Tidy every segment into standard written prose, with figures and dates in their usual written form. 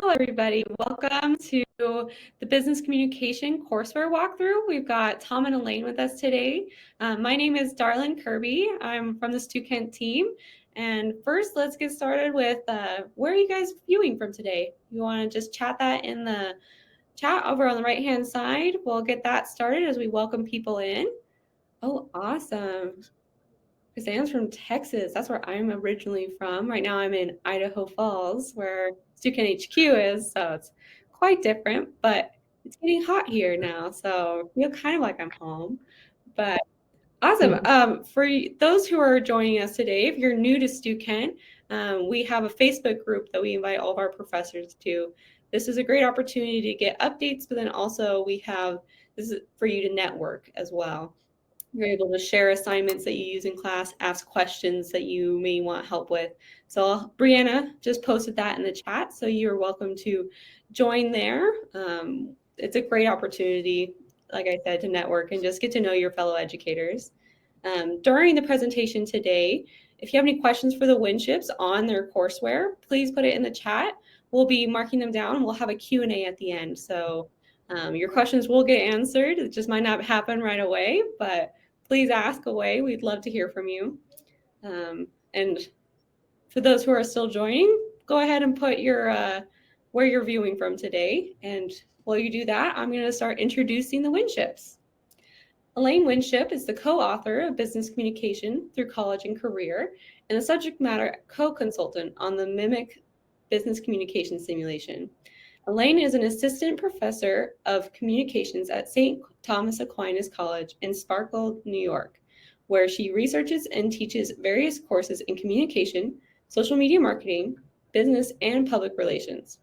Hello, everybody. Welcome to the Business Communication courseware walkthrough. We've got Tom and Elaine with us today. My name is Darlene Kirby. I'm from the Student team. And first, let's get started with where are you guys viewing from today? You want to just chat that in the chat over on the right-hand side. We'll get that started as we welcome people in. Oh, awesome. Suzanne's from Texas. That's where I'm originally from. Right now I'm in Idaho Falls, where Stukin HQ is, so it's quite different, but it's getting hot here now, so I feel kind of like I'm home. But awesome. For those who are joining us today, if you're new to Stukin, we have a Facebook group that we invite all of our professors to. This is a great opportunity to get updates, but then also this is for you to network as well. You're able to share assignments that you use in class, ask questions that you may want help with. So Brianna just posted that in the chat, so you're welcome to join there. It's a great opportunity, like I said, to network and just get to know your fellow educators. During the presentation today, if you have any questions for the Winships on their courseware, please put it in the chat. We'll be marking them down. We'll have a Q&A at the end. So your questions will get answered. It just might not happen right away, but please ask away. We'd love to hear from you. And for those who are still joining, go ahead and put your where you're viewing from today. And while you do that, I'm going to start introducing the Winships. Elaine Winship is the co-author of Business Communication Through College and Career and the subject matter co-consultant on the Mimic Business Communication Simulation. Elaine is an assistant professor of communications at St. Thomas Aquinas College in Sparkle, New York, where she researches and teaches various courses in communication, social media marketing, business, and public relations.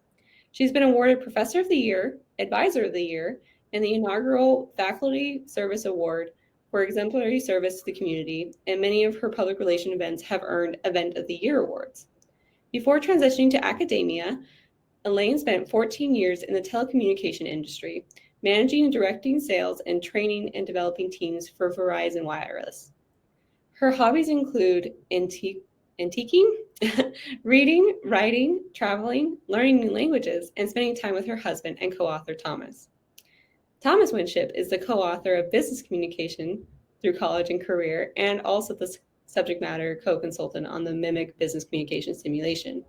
She's been awarded Professor of the Year, Advisor of the Year, and the inaugural Faculty Service Award for exemplary service to the community, and many of her public relation events have earned Event of the Year awards. Before transitioning to academia, Elaine spent 14 years in the telecommunication industry, managing and directing sales and training and developing teams for Verizon Wireless. Her hobbies include antiquing, reading, writing, traveling, learning new languages, and spending time with her husband and co-author Thomas. Thomas Winship is the co-author of Business Communication Through College and Career, and also the subject matter co-consultant on the Mimic Business Communication Simulation.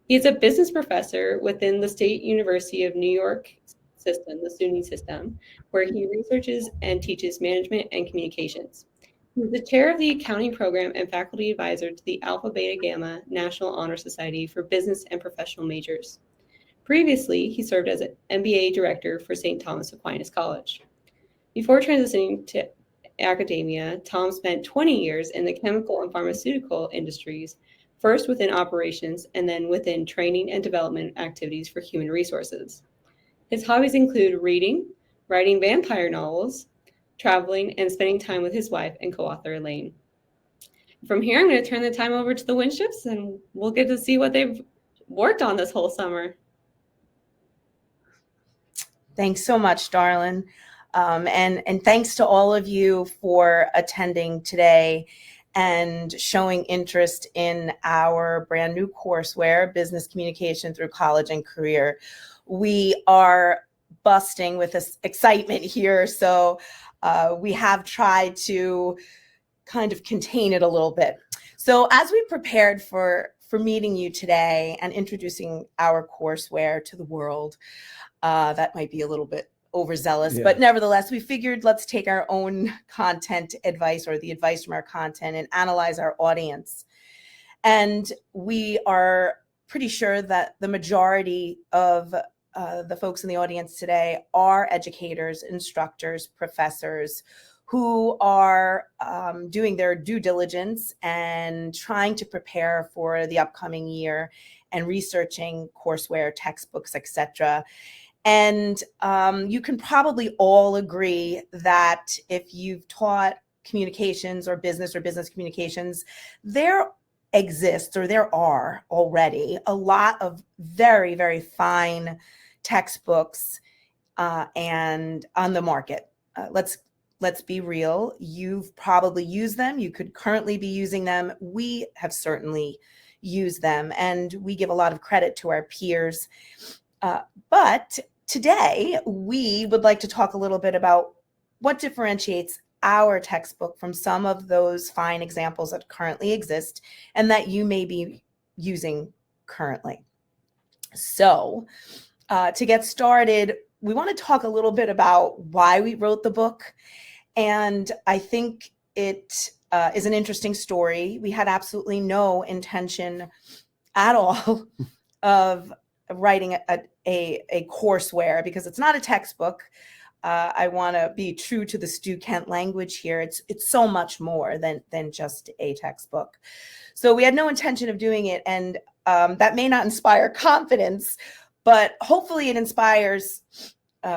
He is a business professor within the State University of New York system, the SUNY system, where he researches and teaches management and communications. He is the chair of the accounting program and faculty advisor to the Alpha Beta Gamma National Honor Society for Business and Professional Majors. Previously, he served as an MBA director for St. Thomas Aquinas College. Before transitioning to academia, Tom spent 20 years in the chemical and pharmaceutical industries, first within operations and then within training and development activities for human resources. His hobbies include reading, writing vampire novels, traveling, and spending time with his wife and co-author Elaine. From here, I'm going to turn the time over to the Winships, and we'll get to see what they've worked on this whole summer. Thanks so much, Darlene. And thanks to all of you for attending today and showing interest in our brand new courseware, Business Communication Through College and Career. We are busting with this excitement here, so we have tried to kind of contain it a little bit. So as we prepared for meeting you today and introducing our courseware to the world, that might be a little bit overzealous, but nevertheless, we figured let's take our own content advice or the advice from our content and analyze our audience. And we are pretty sure that the majority of the folks in the audience today are educators, instructors, professors who are doing their due diligence and trying to prepare for the upcoming year and researching courseware, textbooks, etc. And you can probably all agree that if you've taught communications or business communications, there exists or there are already a lot of very, very fine textbooks and on the market. Let's be real. You've probably used them. You could currently be using them. We have certainly used them, and we give a lot of credit to our peers But today we would like to talk a little bit about what differentiates our textbook from some of those fine examples that currently exist and that you may be using currently. So to get started, we want to talk a little bit about why we wrote the book. And I think it is an interesting story. We had absolutely no intention at all of writing a courseware, because it's not a textbook. I want to be true to the Stu Kent language here. It's so much more than just a textbook. So we had no intention of doing it, and that may not inspire confidence, but hopefully it inspires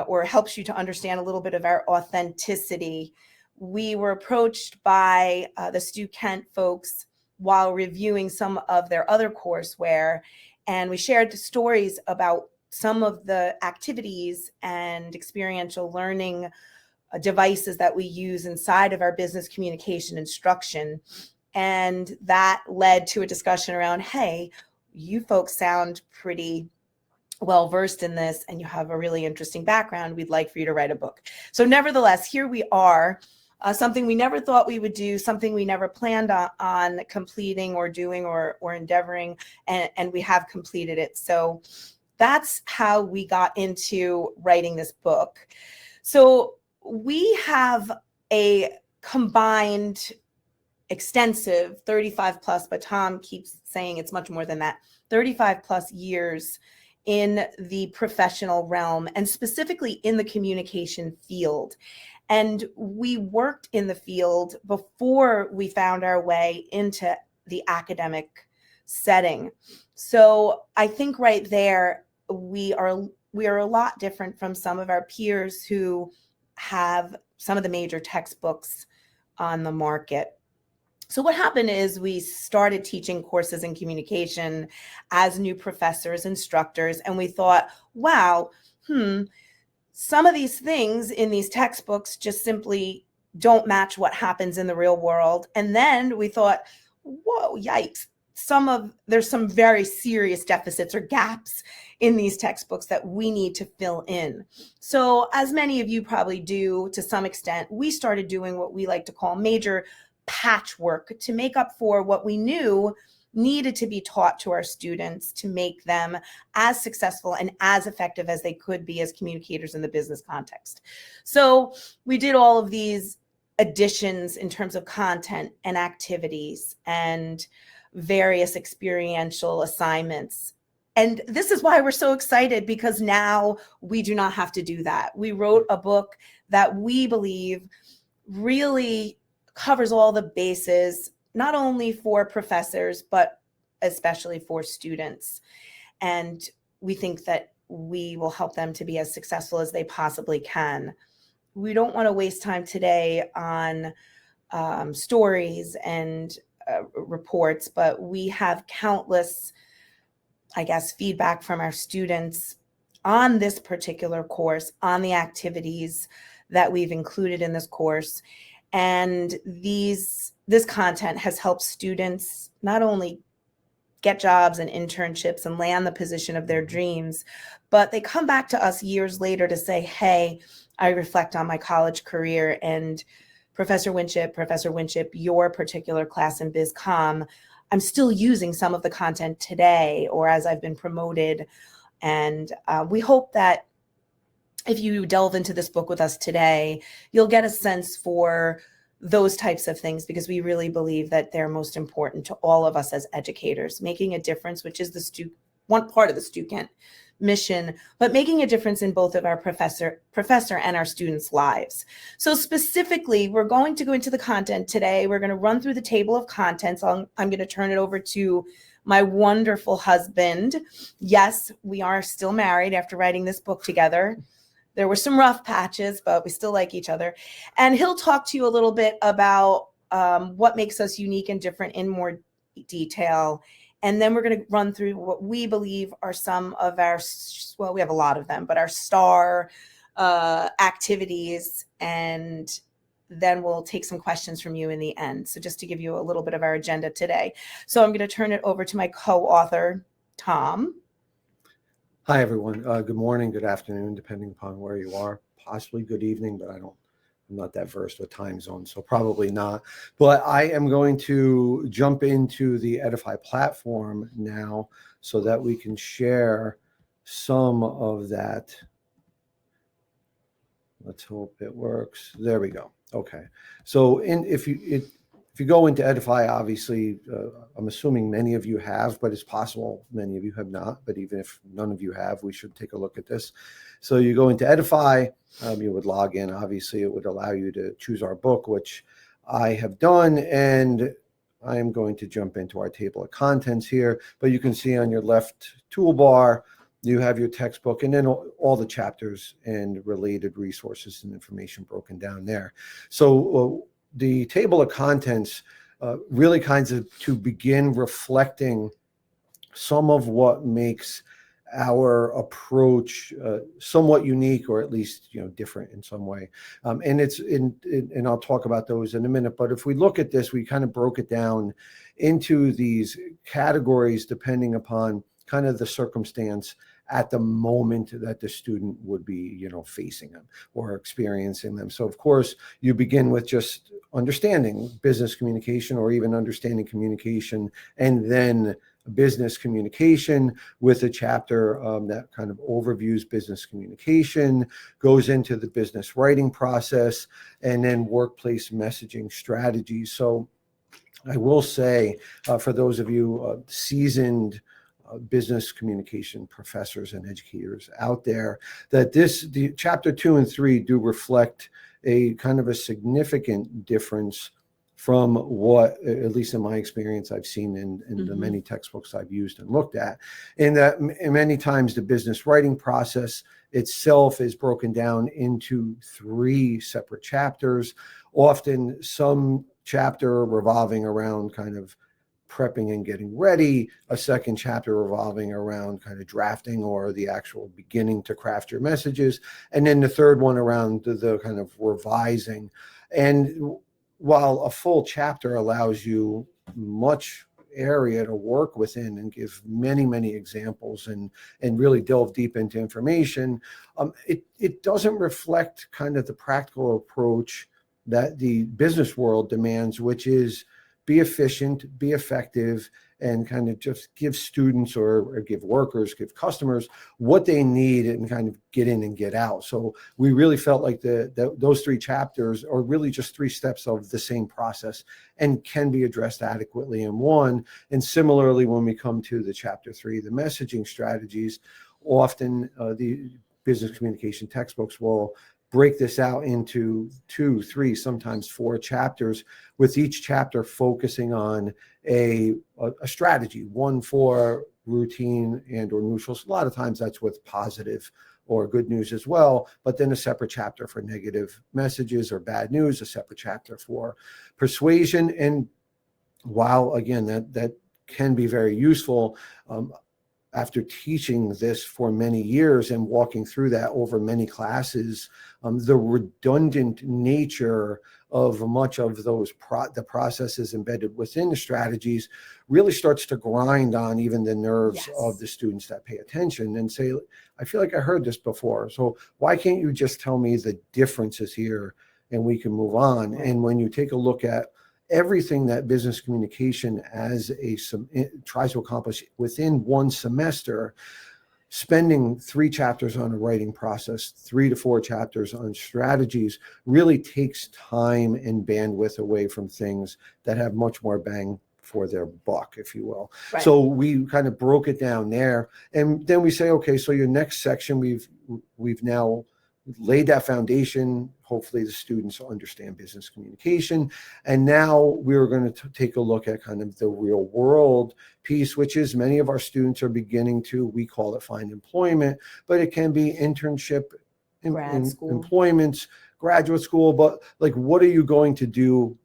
or helps you to understand a little bit of our authenticity. We were approached by the Stu Kent folks while reviewing some of their other courseware, and we shared the stories about some of the activities and experiential learning devices that we use inside of our business communication instruction. And that led to a discussion around, hey, you folks sound pretty well versed in this and you have a really interesting background. We'd like for you to write a book. So nevertheless, here we are, something we never thought we would do, something we never planned on completing or doing or endeavoring, and we have completed it. So that's how we got into writing this book. So we have a combined extensive 35 plus, but Tom keeps saying it's much more than that, 35 plus years in the professional realm, and specifically in the communication field. And we worked in the field before we found our way into the academic setting. So I think right there, we are a lot different from some of our peers who have some of the major textbooks on the market. So what happened is we started teaching courses in communication as new professors, instructors, and we thought, wow, some of these things in these textbooks just simply don't match what happens in the real world. And then we thought, whoa, yikes. There's some very serious deficits or gaps in these textbooks that we need to fill in. So as many of you probably do to some extent, we started doing what we like to call major patchwork to make up for what we knew needed to be taught to our students to make them as successful and as effective as they could be as communicators in the business context. So we did all of these additions in terms of content and activities and various experiential assignments. And this is why we're so excited, because now we do not have to do that. We wrote a book that we believe really covers all the bases, not only for professors, but especially for students. And we think that we will help them to be as successful as they possibly can. We don't want to waste time today on stories and reports, but we have countless, feedback from our students on this particular course, on the activities that we've included in this course. And this content has helped students not only get jobs and internships and land the position of their dreams, but they come back to us years later to say, hey, I reflect on my college career, and Professor Winship, your particular class in BizCom, I'm still using some of the content today or as I've been promoted. And we hope that if you delve into this book with us today, you'll get a sense for those types of things, because we really believe that they're most important to all of us as educators, making a difference, which is one part of the Stu Kent mission, but making a difference in both of our professor and our students' lives. So specifically, we're going to go into the content today. We're going to run through the table of contents. I'm going to turn it over to my wonderful husband. Yes, we are still married after writing this book together. There were some rough patches, but we still like each other. And he'll talk to you a little bit about what makes us unique and different in more detail. And then we're going to run through what we believe are some of our, well, we have a lot of them, but our star activities. And then we'll take some questions from you in the end. So just to give you a little bit of our agenda today. So I'm going to turn it over to my co-author, Tom. Hi, everyone. Good morning, good afternoon, depending upon where you are. Possibly good evening, but I'm not that versed with time zones, so probably not. But I am going to jump into the Edify platform now so that we can share some of that. Let's hope it works. There we go. Okay. So if you go into Edify, obviously, I'm assuming many of you have, but it's possible many of you have not. But even if none of you have, we should take a look at this. So you go into Edify, you would log in. Obviously, it would allow you to choose our book, which I have done. And I am going to jump into our table of contents here. But you can see on your left toolbar, you have your textbook and then all the chapters and related resources and information broken down there. So the table of contents really kinds of to begin reflecting some of what makes our approach somewhat unique, or at least different in some way. And and I'll talk about those in a minute. But if we look at this, we kind of broke it down into these categories depending upon kind of the circumstance at the moment that the student would be, facing them or experiencing them. So of course, you begin with just understanding business communication or even understanding communication, and then business communication with a chapter that kind of overviews business communication, goes into the business writing process, and then workplace messaging strategies. So I will say, for those of you seasoned business communication professors and educators out there, that the chapter 2 and 3 do reflect a kind of a significant difference from what, at least in my experience, I've seen in the many textbooks I've used and looked at, in that many times the business writing process itself is broken down into 3 separate chapters, often some chapter revolving around kind of prepping and getting ready, a second chapter revolving around kind of drafting or the actual beginning to craft your messages, and then the third one around the kind of revising. And while a full chapter allows you much area to work within and give many examples and really delve deep into information, it doesn't reflect kind of the practical approach that the business world demands, which is be efficient, be effective, and kind of just give students or give workers, give customers what they need and kind of get in and get out. So we really felt like those 3 chapters are really just 3 steps of the same process and can be addressed adequately in one. And similarly, when we come to the chapter 3, the messaging strategies, often the business communication textbooks will break this out into 2, 3, sometimes 4 chapters, with each chapter focusing on a strategy, one for routine and or neutrals. A lot of times that's with positive or good news as well, but then a separate chapter for negative messages or bad news, a separate chapter for persuasion. And while, again, that can be very useful, after teaching this for many years and walking through that over many classes, the redundant nature of much of those the processes embedded within the strategies really starts to grind on even the nerves of the students that pay attention and say, I feel like I heard this before. So why can't you just tell me the differences here and we can move on? And when you take a look at everything that business communication tries to accomplish within one semester, spending 3 chapters on a writing process, 3 to 4 chapters on strategies really takes time and bandwidth away from things that have much more bang for their buck, if you will. Right. So we kind of broke it down there. And then we say, okay, so your next section, we've now laid that foundation. Hopefully the students understand business communication. And now we're going to take a look at kind of the real world piece, which is many of our students are beginning to, we call it find employment, but it can be internship, employments, graduate school. But like, what are you going to do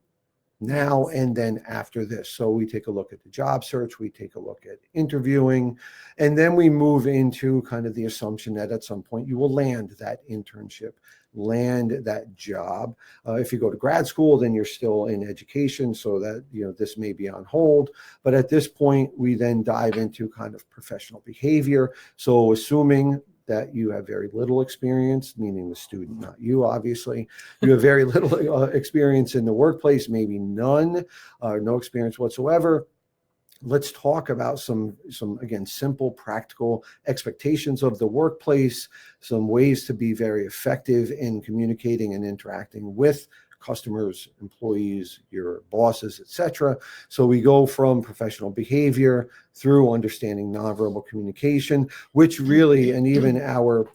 now and then after this. So we take a look at the job search, we take a look at interviewing, and then we move into kind of the assumption that at some point you will land that internship, land that job. If you go to grad school, then you're still in education, so that, you know, this may be on hold. But at this point, we then dive into kind of professional behavior. So assuming that you have very little experience, meaning the student, not you, obviously. You have very little experience in the workplace, maybe none, no experience whatsoever. Let's talk about some again, simple, practical expectations of the workplace, some ways to be very effective in communicating and interacting with customers, employees, your bosses, etc. So we go from professional behavior through understanding nonverbal communication, which really, and even our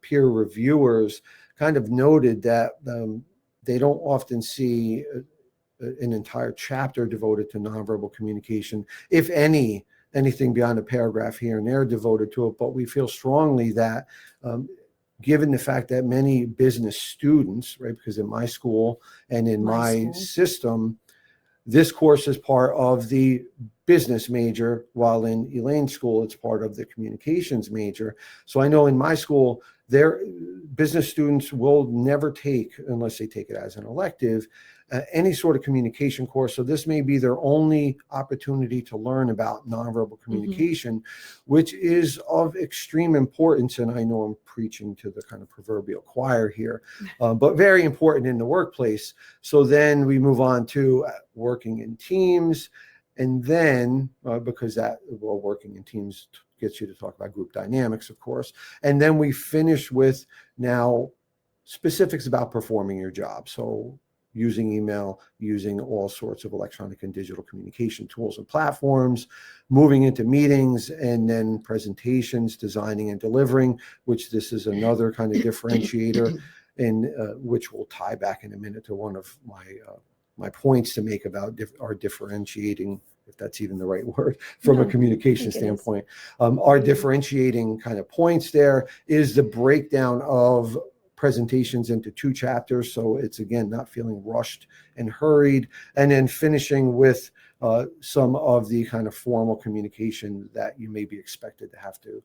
peer reviewers kind of noted that they don't often see an entire chapter devoted to nonverbal communication, if anything beyond a paragraph here and there devoted to it. But we feel strongly that given the fact that many business students, right, because in my school and in my system, this course is part of the business major, while in Elaine's school, it's part of the communications major. So I know in my school, their business students will never take, unless they take it as an elective, any sort of communication course. So this may be their only opportunity to learn about nonverbal communication, which is of extreme importance. And I know I'm preaching to the kind of proverbial choir here, but very important in the workplace. So then we move on to working in teams. And then, because working in teams gets you to talk about group dynamics, of course. And then we finish with now specifics about performing your job. So using email, using all sorts of electronic and digital communication tools and platforms, moving into meetings, and then presentations, designing and delivering, which this is another kind of differentiator, and which will tie back in a minute to one of my points to make about our differentiating, if that's even the right word, from a communication standpoint. Our differentiating kind of points there is the breakdown of presentations into 2 chapters. So it's, again, not feeling rushed and hurried, and then finishing with some of the kind of formal communication that you may be expected to have to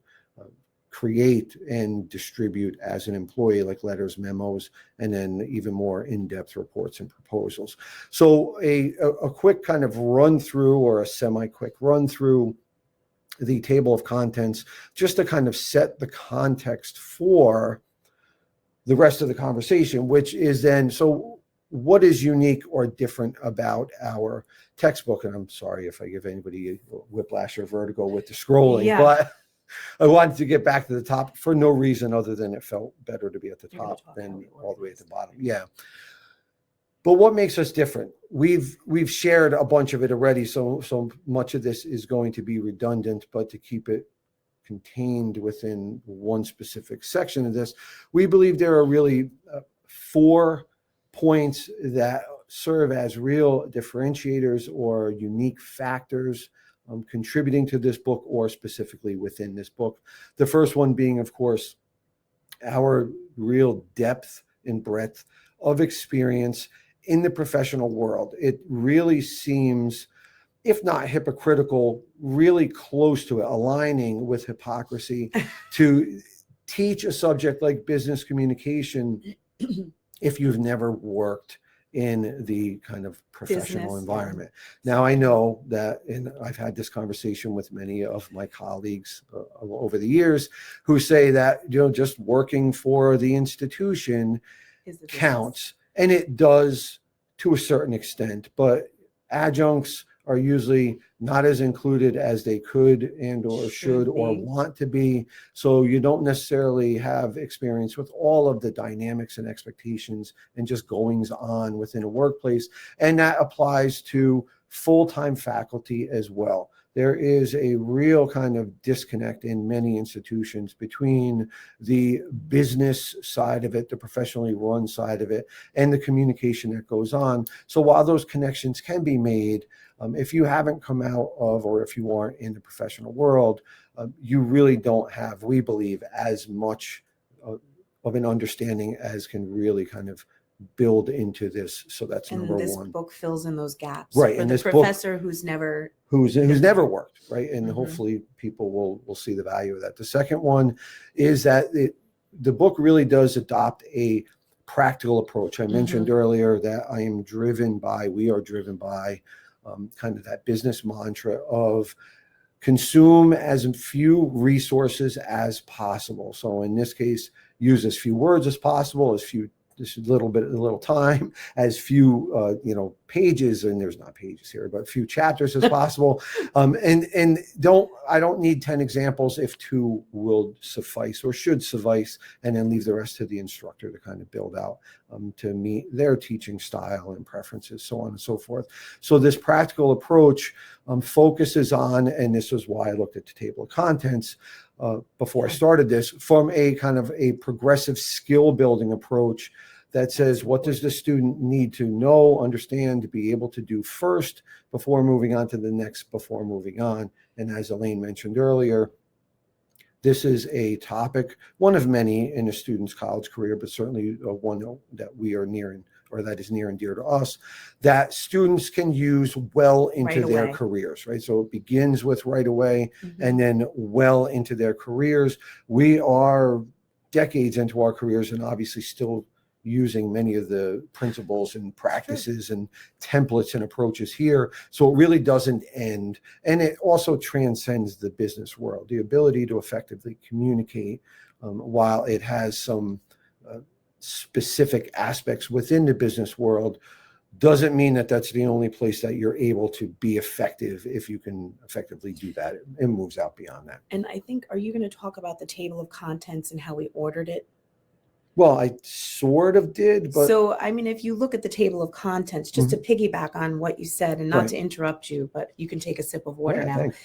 create and distribute as an employee, like letters, memos, and then even more in-depth reports and proposals. So a quick kind of run through, or a semi-quick run through the table of contents, just to kind of set the context for the rest of the conversation, which is then, so what is unique or different about our textbook? And I'm sorry if I give anybody whiplash or vertigo with the scrolling, but I wanted to get back to the top for no reason other than it felt better to be at the top than all the way at the bottom. Yeah. But what makes us different? We've shared a bunch of it already, so much of this is going to be redundant, but to keep it contained within one specific section of this, we believe there are really 4 points that serve as real differentiators or unique factors contributing to this book, or specifically within this book. The first one being, of course, our real depth and breadth of experience in the professional world. It really seems, if not hypocritical, really close to it, aligning with hypocrisy, to teach a subject like business communication if you've never worked in the kind of professional environment. Now, I know that, and I've had this conversation with many of my colleagues over the years, who say that, you know, just working for the institution counts, and it does to a certain extent, but adjuncts are usually not as included as they could and or should or want to be. So you don't necessarily have experience with all of the dynamics and expectations and just goings on within a workplace. And that applies to full-time faculty as well. There is a real kind of disconnect in many institutions between the business side of it, the professionally run side of it, and the communication that goes on. So while those connections can be made, if you haven't come out of, or if you aren't in the professional world, you really don't have, we believe, as much of an understanding as can really kind of build into this. So that's And number this one. book fills in those gaps. Right, For and the this book- professor who's never who's never worked, right? And Mhm. hopefully people will see the value of that. The second one is that the book really does adopt a practical approach. I mentioned earlier that we are driven by kind of that business mantra of consume as few resources as possible. So in this case, use as few words as possible, a little time, as few pages, and there's not pages here, but few chapters as possible. And I don't need 10 examples if 2 will suffice or should suffice, and then leave the rest to the instructor to kind of build out to meet their teaching style and preferences, so on and so forth. So this practical approach focuses on, and this is why I looked at the table of contents before I started this, from a kind of a progressive skill building approach that says, what does the student need to know, understand, to be able to do first before moving on to the next, before moving on. And as Elaine mentioned earlier, this is a topic, one of many in a student's college career, but certainly one that we are near, or that is near and dear to us, that students can use well into their careers, right? So it begins with right away and then well into their careers. We are decades into our careers and obviously still using many of the principles and practices and templates and approaches here. So it really doesn't end. And it also transcends the business world, the ability to effectively communicate while it has some specific aspects within the business world, doesn't mean that that's the only place that you're able to be effective. If you can effectively do that, it moves out beyond that. And I think, are you going to talk about the table of contents and how we ordered it? Well, I sort of did, but so I mean, if you look at the table of contents, just to piggyback on what you said, and not to interrupt you, but you can take a sip of water now. Thanks.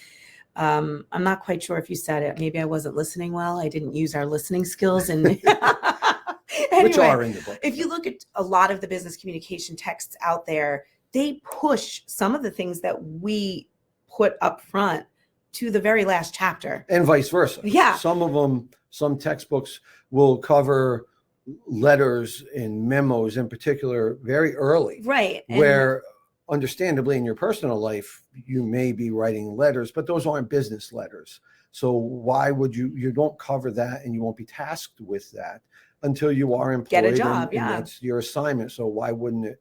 I'm not quite sure if you said it. Maybe I wasn't listening well. I didn't use our listening skills, and Which are in the book. If you look at a lot of the business communication texts out there, they push some of the things that we put up front to the very last chapter. And vice versa. Yeah. Some textbooks will cover letters and memos in particular very early. Right. Where understandably in your personal life, you may be writing letters, but those aren't business letters. So why would you don't cover that, and you won't be tasked with that until you are employed. Get a job, and that's your assignment. So why wouldn't it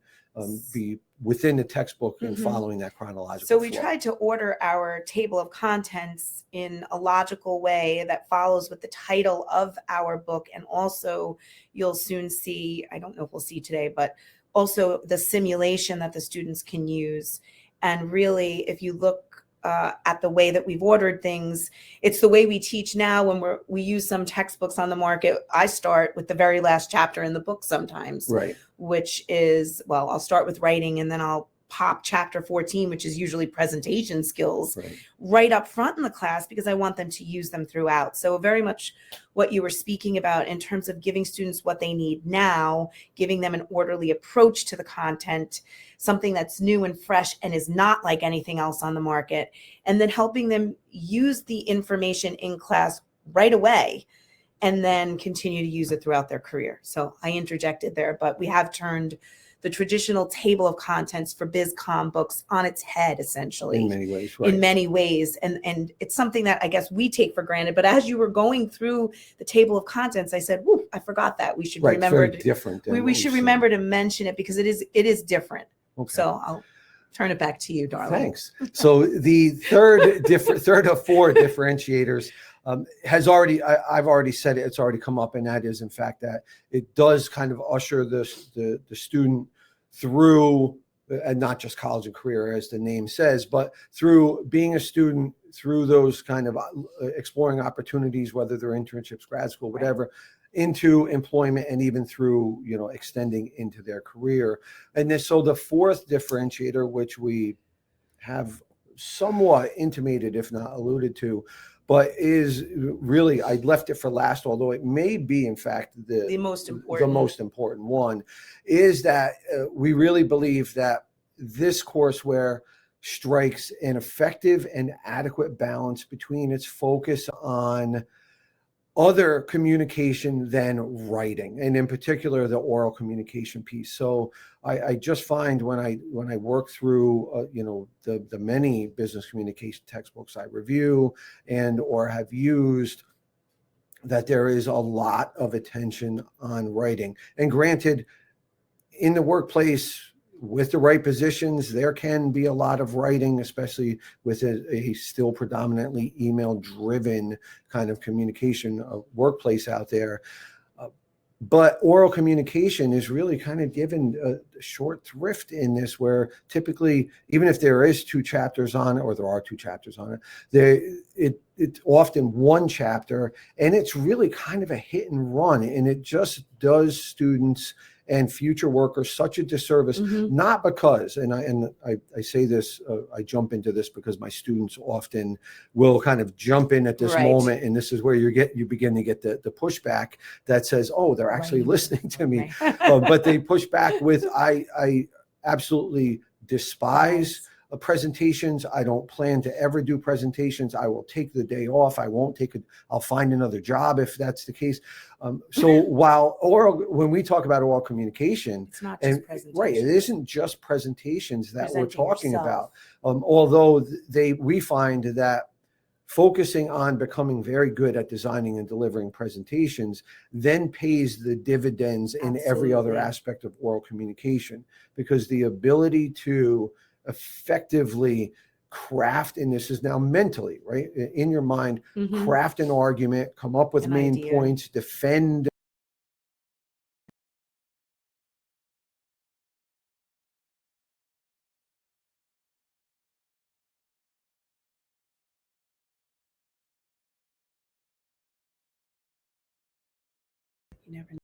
be within the textbook and following that chronological So we flow? tried to order our table of contents in a logical way that follows with the title of our book. And also you'll soon see, I don't know if we'll see today, but also the simulation that the students can use. And really, if you look at the way that we've ordered things, it's the way we teach now. When we use some textbooks on the market, I start with the very last chapter in the book sometimes, Right. which is, well, I'll start with writing and then I'll pop chapter 14, which is usually presentation skills, right up front in the class, because I want them to use them throughout. So very much what you were speaking about in terms of giving students what they need now, giving them an orderly approach to the content, something that's new and fresh and is not like anything else on the market, and then helping them use the information in class right away and then continue to use it throughout their career. So I interjected there, but we have turned the traditional table of contents for BizCom books on its head, essentially. In many ways, right. In many ways. And it's something that I guess we take for granted. But as you were going through the table of contents, I said, whoo, I forgot that. We should remember. It's very different. We should remember to mention it because it is different. Okay. So I'll turn it back to you, darling. Thanks. So the third of 4 differentiators has already, I've already said it, it's already come up, and that is in fact that it does kind of usher the student through, and not just college and career as the name says, but through being a student, through those kind of exploring opportunities, whether they're internships, grad school, whatever, into employment, and even through, extending into their career. And then, so the 4th differentiator, which we have somewhat intimated, if not alluded to, but is really, I left it for last, although it may be, in fact, the most important one, is that we really believe that this courseware strikes an effective and adequate balance between its focus on other communication than writing, and in particular the oral communication piece. So I just find when I work through the many business communication textbooks I review and or have used, that there is a lot of attention on writing. And granted, in the workplace, with the right positions, there can be a lot of writing, especially with a still predominantly email-driven kind of communication workplace out there. But oral communication is really kind of given a short thrift in this, where typically, even if there is 2 chapters on it, or there are 2 chapters on it, it's often one chapter, and it's really kind of a hit and run, and it just does students and future workers such a disservice. Not because, and I say this, I jump into this because my students often will kind of jump in at this moment, and this is where you begin to get the pushback that says, oh, they're actually listening to me. But they push back with, I absolutely despise presentations. I don't plan to ever do presentations. I will take the day off. I won't take it. I'll find another job if that's the case. So while when we talk about oral communication, it's not just presentations. Right, it isn't just presentations that we're talking about. Although we find that focusing on becoming very good at designing and delivering presentations then pays the dividends in every other aspect of oral communication, because the ability to effectively craft, and this is now mentally, right, in your mind, craft an argument, come up with main points, defend. You never know.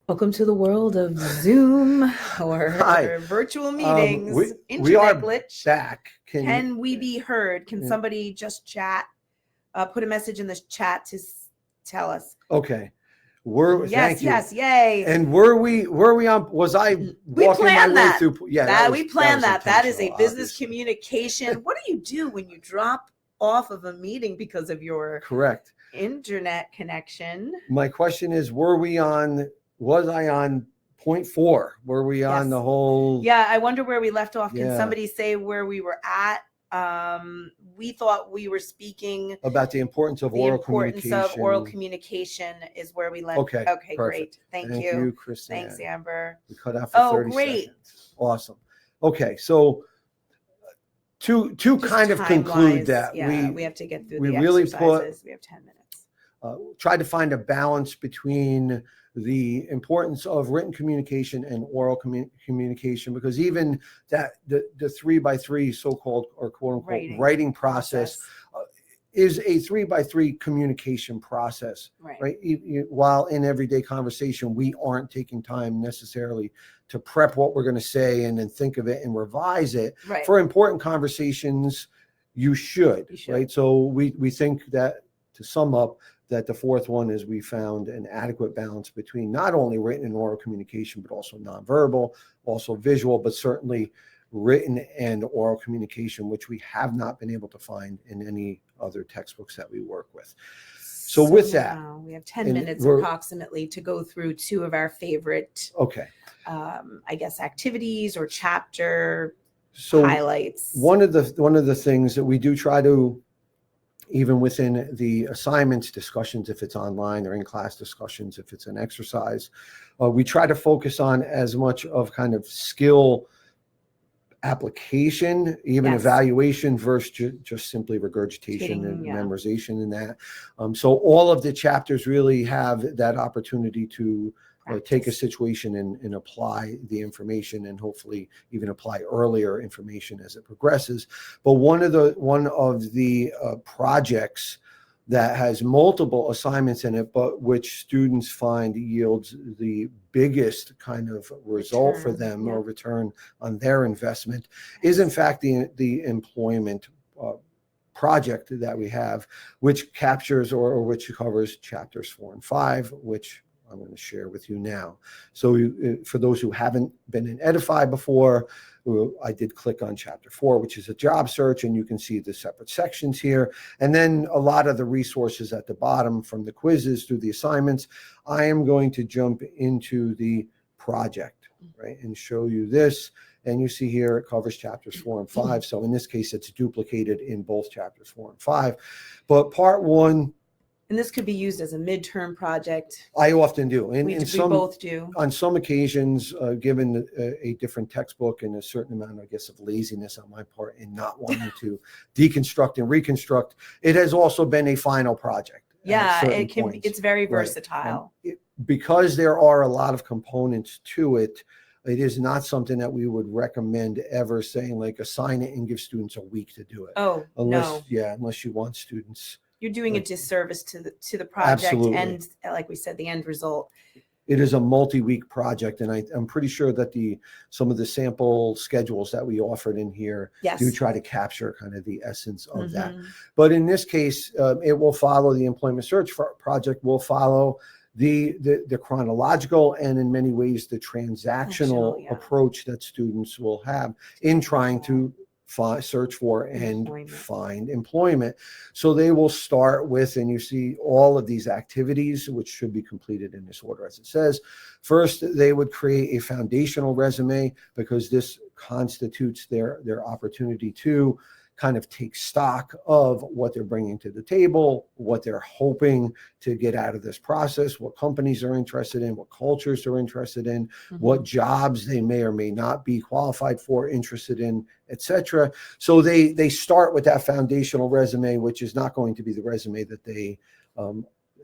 Welcome to the world of Zoom or virtual meetings. We are glitch. Back. Can we be heard? Can somebody just chat? Put a message in the chat to tell us. Okay. Yes, yay. And were we on? Was I walking my way through? Yeah, we planned that. That is a business communication. What do you do when you drop off of a meeting because of your internet connection? My question is, was I on point 4? Were we on the whole? Yeah, I wonder where we left off. Can somebody say where we were at? We thought we were speaking about the importance of oral communication. The importance of oral communication is where we left. Okay, great. Thank you, Christine. Thanks, Amber. We cut out for 30 seconds. Awesome. Okay, so to kind of conclude that, we have to get through we the really exercises. We have 10 minutes. Try to find a balance between the importance of written communication and oral communication, because even that the 3x3 so-called or quote-unquote writing process is a 3x3 communication process, right? While in everyday conversation, we aren't taking time necessarily to prep what we're going to say and then think of it and revise it. For important conversations, you should. Right? So we think that, to sum up, that the fourth one is we found an adequate balance between not only written and oral communication, but also nonverbal, also visual, but certainly written and oral communication, which we have not been able to find in any other textbooks that we work with. So with that, we have 10 minutes approximately to go through 2 of our favorite, I guess, activities or chapter highlights. One of the things that we do try to, even within the assignments, discussions, if it's online, or in-class discussions, if it's an exercise, we try to focus on as much of kind of skill application, even evaluation, versus just simply regurgitation and memorization in that. So all of the chapters really have that opportunity to take a situation and apply the information, and hopefully even apply earlier information as it progresses. But one of the projects that has multiple assignments in it, but which students find yields the biggest kind of result for Return, them yeah. or return on their investment is in fact the employment project that we have, which captures or which covers chapters 4 and 5, which I'm going to share with you now. So for those who haven't been in Edify before, I did click on chapter 4, which is a job search, and you can see the separate sections here. And then a lot of the resources at the bottom, from the quizzes through the assignments. I am going to jump into the project, right, and show you this. And you see here it covers chapters 4 and 5. So in this case, it's duplicated in both chapters 4 and 5. But part 1, And this could be used as a midterm project. I often do. We both do. On some occasions, given a different textbook and a certain amount, I guess, of laziness on my part in not wanting to deconstruct and reconstruct, it has also been a final project. Yeah, it can be, it's very versatile. Right. Because there are a lot of components to it, it is not something that we would recommend ever saying, like, assign it and give students a week to do it. Oh, no. Yeah, unless you want students. You're doing a disservice to the project. Absolutely. And like we said, the end result. It is a multi-week project, and I'm pretty sure that some of the sample schedules that we offered in here do try to capture kind of the essence of that. But in this case, it will follow the employment search project, will follow the chronological and in many ways the transactional approach that students will have in trying to search for and find employment. So they will start with, and you see all of these activities, which should be completed in this order as it says. First, they would create a foundational resume, because this constitutes their opportunity to kind of take stock of what they're bringing to the table, what they're hoping to get out of this process, what companies are interested in, what cultures they're interested in, what jobs they may or may not be qualified for, interested in, etc. So they start with that foundational resume, which is not going to be the resume that they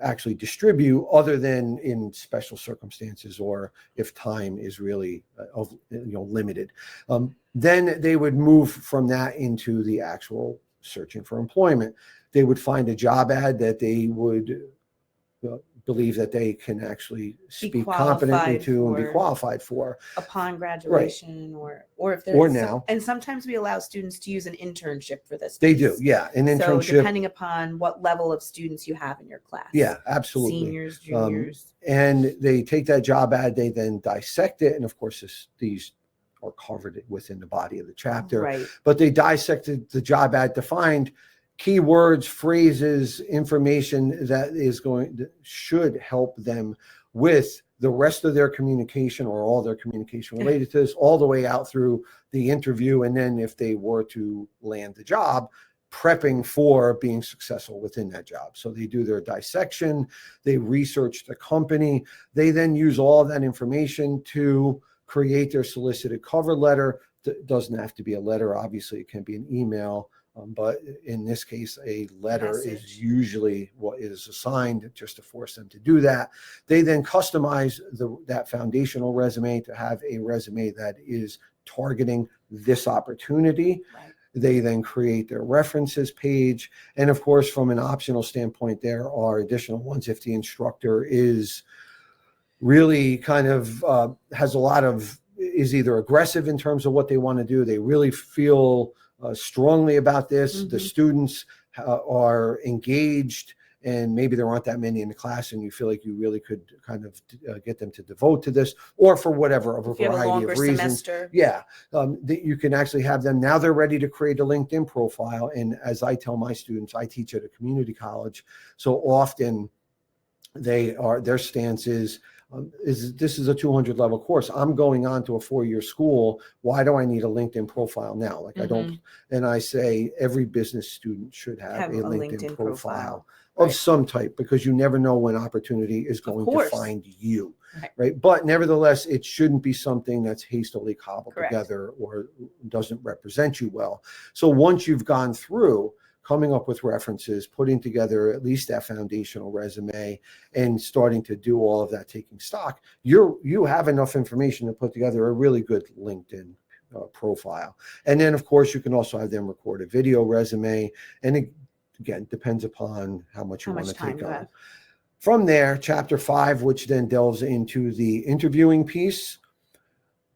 actually distribute, other than in special circumstances or if time is really limited. Then they would move from that into the actual searching for employment. They would find a job ad that they would believe that they can actually speak confidently to and be qualified for upon graduation, or if there's now. And sometimes we allow students to use an internship for this. They do, yeah, an internship. So depending upon what level of students you have in your class. Yeah, absolutely. Seniors, juniors. And they take that job ad, they then dissect it, and of course these are covered within the body of the chapter. Right. But they dissected the job ad to find keywords, phrases, information that should help them with the rest of their communication, or all their communication related to this, all the way out through the interview. And then if they were to land the job, prepping for being successful within that job. So they do their dissection, they research the company, they then use all of that information to create their solicited cover letter. It doesn't have to be a letter, obviously it can be an email. But in this case, a letter is usually what is assigned, just to force them to do that. They then customize that foundational resume to have a resume that is targeting this opportunity. Right. They then create their references page. And of course, from an optional standpoint, there are additional ones if the instructor is really kind of has a lot of, is either aggressive in terms of what they want to do. They really feel strongly about this. The students are engaged, and maybe there aren't that many in the class, and you feel like you really could kind of get them to devote to this, or for whatever, of a variety of reasons. Semester. Yeah, you can actually have them, now they're ready to create a LinkedIn profile. And as I tell my students, I teach at a community college, so often their stance is this is a 200 level course. I'm going on to a 4-year school. Why do I need a LinkedIn profile now? Like I don't, and I say every business student should have a LinkedIn profile of some type, because you never know when opportunity is going to find you. Right. But nevertheless, it shouldn't be something that's hastily cobbled together or doesn't represent you well. So once you've gone through coming up with references, putting together at least that foundational resume, and starting to do all of that, taking stock, you have enough information to put together a really good LinkedIn profile. And then of course you can also have them record a video resume, and again, depends upon how much you How want much to time take you on. have. From there, chapter 5, which then delves into the interviewing piece,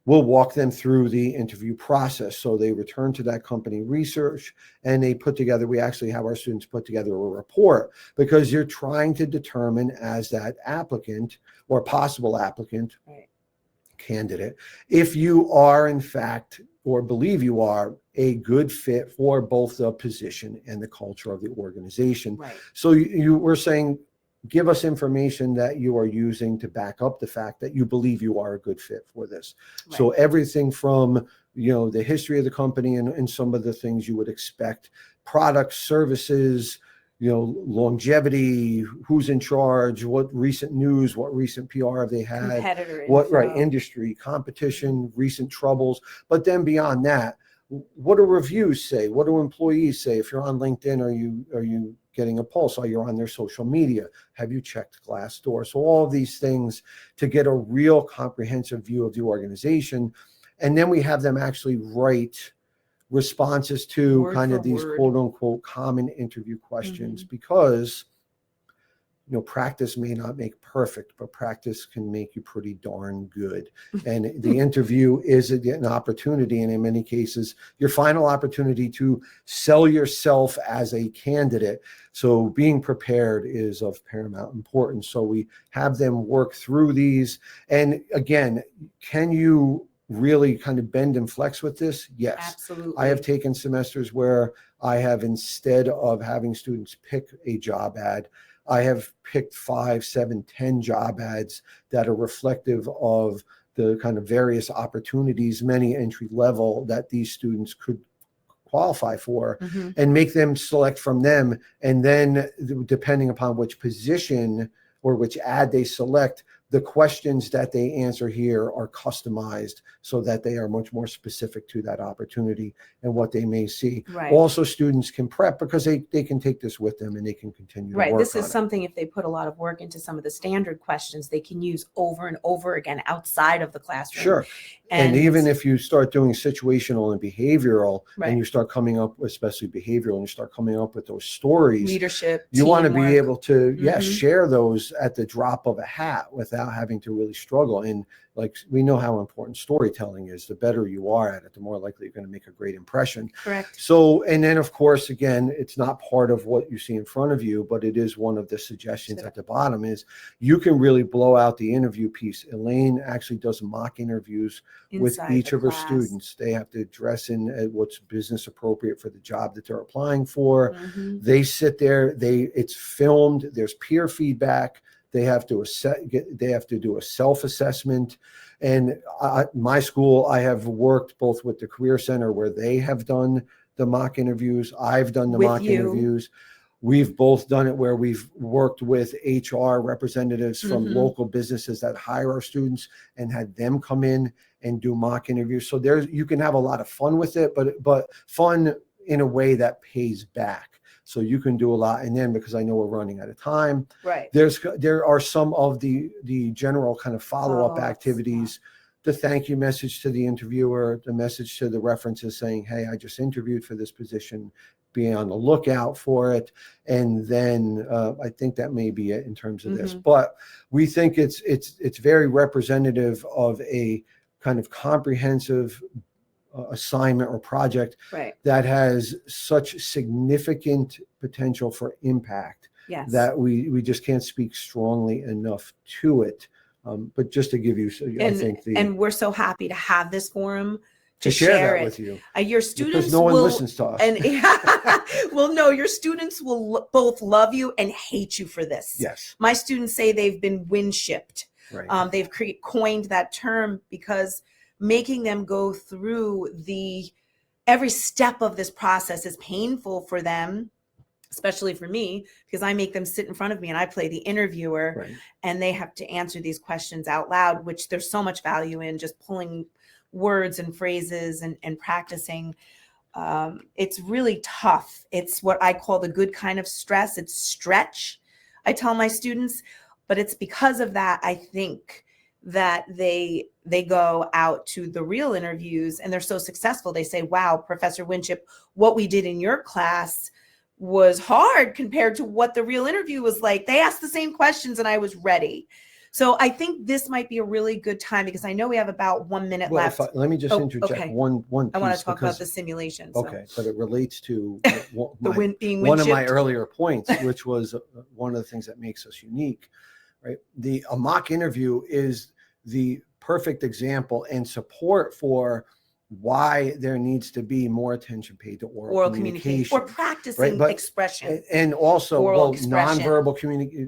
we'll walk them through the interview process. So they return to that company research and they put together, we actually have our students put together a report, because you're trying to determine, as that applicant or possible applicant, Right. candidate, if you are in fact, or believe you are, a good fit for both the position and the culture of the organization. Right. So you were saying, give us information that you are using to back up the fact that you believe you are a good fit for this. Right. So everything from, the history of the company and some of the things you would expect, products, services, longevity, who's in charge, what recent news, what recent PR have they had, Competitor what info. industry, competition, recent troubles. But then beyond that, what do reviews say? What do employees say? If you're on LinkedIn, are you getting a pulse? Are you on their social media? Have you checked Glassdoor? So all of these things to get a real comprehensive view of the organization. And then we have them actually write responses to Word kind for of these word. quote unquote common interview questions, because practice may not make perfect, but practice can make you pretty darn good. And the interview is an opportunity, and in many cases, your final opportunity to sell yourself as a candidate. So being prepared is of paramount importance. So we have them work through these. And again, can you really kind of bend and flex with this? Yes. Absolutely. I have taken semesters where I have, instead of having students pick a job ad, I have picked 5, 7, 10 job ads that are reflective of the kind of various opportunities, many entry level, that these students could qualify for, and make them select from them. And then depending upon which position or which ad they select, the questions that they answer here are customized so that they are much more specific to that opportunity and what they may see. Right. Also, students can prep because they can take this with them and they can continue to Right. work This on is it. something, if they put a lot of work into some of the standard questions, they can use over and over again outside of the classroom. Sure. And even if you start doing situational and behavioral, Right. and you start coming up, especially behavioral, and you start coming up with those stories, leadership, you want to be teamwork. able to, share those at the drop of a hat without having to really struggle. And like, we know how important storytelling is. The better you are at it, the more likely you're going to make a great impression. Correct. So, and then of course, again, it's not part of what you see in front of you, but it is one of the suggestions at the bottom, is you can really blow out the interview piece. Elaine actually does mock interviews with Inside each the of her class. students. They have to dress in what's business appropriate for the job that they're applying for. Mhm. They sit there, it's filmed, there's peer feedback. They have to do a self-assessment. And my school, I have worked both with the Career Center, where they have done the mock interviews. I've done the With mock you. interviews. We've both done it where we've worked with HR representatives from local businesses that hire our students and had them come in and do mock interviews. So you can have a lot of fun with it, but fun in a way that pays back. So you can do a lot. And then, because I know we're running out of time, Right. there are some of the general kind of follow-up Follow-ups, activities, the thank you message to the interviewer, the message to the references saying, hey, I just interviewed for this position, be on the lookout for it. And then I think that may be it in terms of this, but we think it's very representative of a kind of comprehensive assignment or project Right. that has such significant potential for impact. Yes. That we just can't speak strongly enough to it. But just to give you, I think and we're so happy to have this forum to share that it with you. Your students, because no one listens to us. And well, no, your students will both love you and hate you for this. Yes. My students say they've been Winshipped. Right. They've coined that term because making them go through every step of this process is painful for them, especially for me, because I make them sit in front of me and I play the interviewer, Right. and they have to answer these questions out loud, which there's so much value in just pulling words and phrases and practicing. It's really tough. It's what I call the good kind of stress. It's stretch, I tell my students, but it's because of that, I think, that they go out to the real interviews and they're so successful. They say, wow, Professor Winship, what we did in your class was hard compared to what the real interview was like. They asked the same questions and I was ready. So I think this might be a really good time because I know we have about 1 minute Well, left. let me just interject okay. one piece. I want to talk because, about the simulation. So. Okay, but it relates to being one of my Winship. earlier points, which was one of the things that makes us unique, right? A mock interview is the perfect example and support for why there needs to be more attention paid to oral communication or practicing right? expression, and also expression.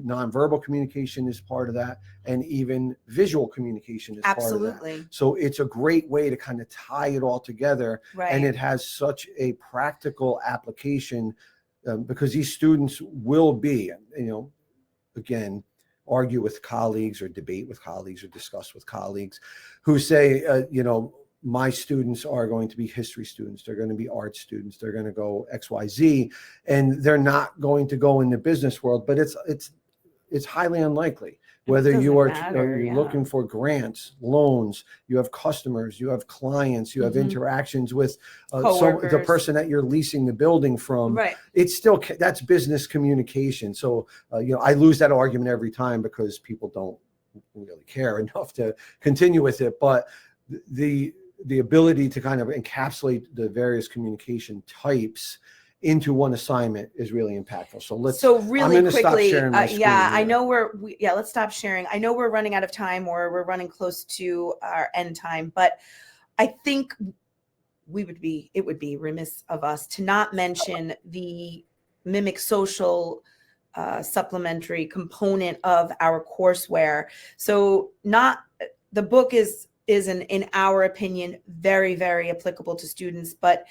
nonverbal communication is part of that, and even visual communication is Absolutely. part of that. So it's a great way to kind of tie it all together, right. and it has such a practical application because these students will be, again, argue with colleagues or debate with colleagues or discuss with colleagues who say, my students are going to be history students. They're going to be art students. They're going to go XYZ, and they're not going to go in the business world. But it's highly unlikely. Whether you're looking for grants, loans, you have customers, you have clients, you have interactions with the person that you're leasing the building from. Right. It's still, that's business communication. So I lose that argument every time because people don't really care enough to continue with it. But the ability to kind of encapsulate the various communication types into one assignment is really impactful. So really quickly, stop sharing my screen here. I know let's stop sharing. I know we're running out of time, or we're running close to our end time, but I think it would be remiss of us to not mention the Mimic Social supplementary component of our courseware. So the book is in our opinion, very, very applicable to students. But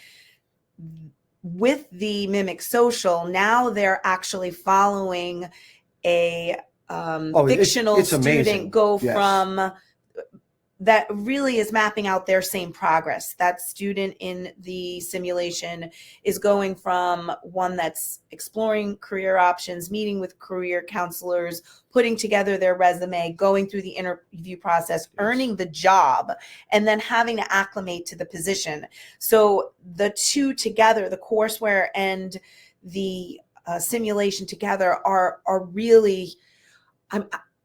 with the Mimic Social, now they're actually following a fictional student go from that really is mapping out their same progress. That student in the simulation is going from one that's exploring career options, meeting with career counselors, putting together their resume, going through the interview process, earning the job, and then having to acclimate to the position. So the two together, the courseware and the simulation together are really,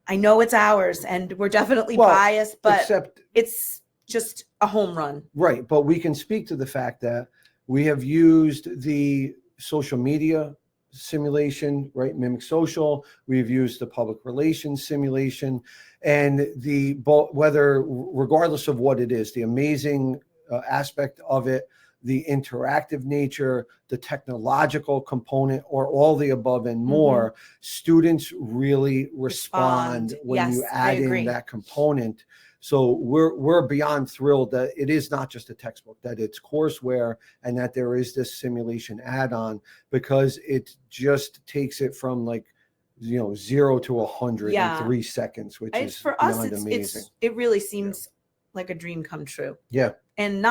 I know it's ours and we're definitely biased, but it's just a home run. Right. But we can speak to the fact that we have used the social media simulation, right? Mimic Social. We've used the public relations simulation, and regardless of what it is, the amazing aspect of it, the interactive nature, the technological component, or all the above and more, students really respond when you add in that component. So we're beyond thrilled that it is not just a textbook, that it's courseware, and that there is this simulation add-on, because it just takes it from 0 to 100 in 3 seconds, which is for us. It really seems like a dream come true. Yeah. And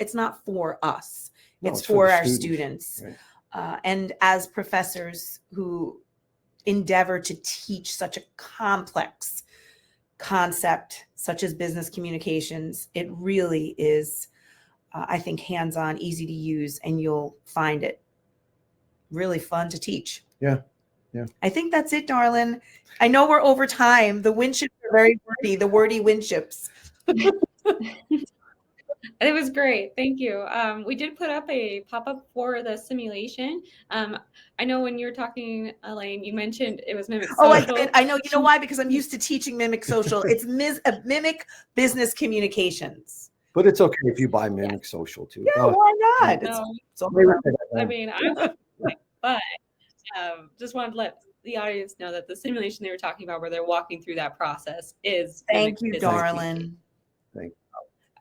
it's not for us. It's for our students. Right. And as professors who endeavor to teach such a complex concept, such as business communications, it really is, I think, hands-on, easy to use, and you'll find it really fun to teach. Yeah. Yeah. I think that's it, darling. I know we're over time. The Winships are very wordy, the wordy Winships. It was great. Thank you. We did put up a pop-up for the simulation. I know when you were talking, Elaine, you mentioned it was Mimic Social. I know. You know why? Because I'm used to teaching Mimic Social. It's Mimic Business Communications. But it's okay if you buy Mimic Social too. Yeah, why not? But just wanted to let the audience know that the simulation they were talking about, where they're walking through that process, is. Thank you, darling. Thank you.